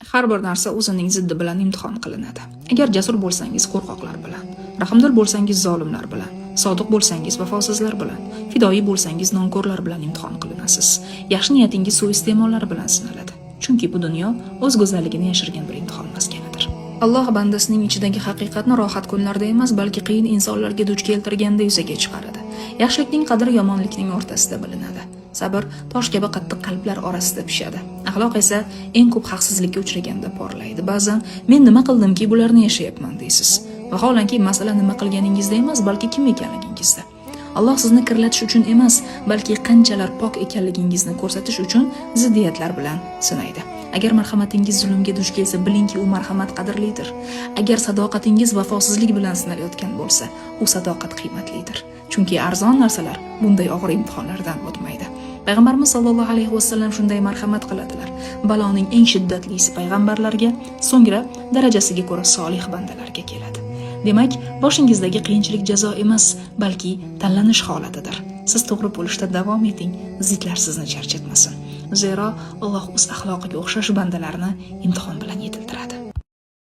Har bir narsa o'zining ziddi bilan imtihon qilinadi. Agar jasur bo'lsangiz qo'rqoqlar bilan, rahmdil bo'lsangiz zolimlar bilan, sodiq bo'lsangiz vafosizlar bilan, fidoyi bo'lsangiz nonko'rlar bilan imtihon qilinasiz. Yaxshi niyatingiz suiiste'mollar bilan sinaladi. Chunki bu dunyo o'z go'zalligini yashirgan bir imtihon maskanidir. Alloh bandasining ichidagi haqiqatni rohat kunlarda emas, balki qiyin insonlarga duch keltirganda yuzaga chiqaradi. Yaxshilikning qadri yomonlikning o'rtasida bilinadi. Sabr tosh kabi qattiq qalblar orasida pishadi. Axloq esa eng ko'p haqsizlikka uchraganda porlaydi. Ba'zan men nima qildimki, bularni yashayapman deysiz. Vaholanki masala nima qilganingizda emas, balki kim ekanligingizda. Alloh sizni kirlatish uchun emas, balki qanchalar pok ekanligingizni ko'rsatish uchun ziddiyatlar bilan sinaydi. Agar marhamatingiz zulmga duch kelsa, bilingki, u marhamat qadrlidir. Agar sadoqatingiz vafosizlik bilan sinalayotgan bo'lsa, u sadoqat qiymatlidir. Chunki arzon narsalar bunday og'ir imtihonlardan o'tmaydi. Payg'ambarimiz sollallohu alayhi vasallam shunday marhamat qiladilar. Baloning eng shiddatlisi payg'ambarlarga, so'ngra darajasiga ko'ra solih bandalarga keladi. Demak, boshingizdagi qiyinchilik jazo emas, balki tanlanish holatidir. Siz to'g'ri bo'lishda davom eting, zidlar sizni charchatmasin. Zero Alloh o'z axloqiga o'xshash bandalarni imtihon bilan yetiltiradi.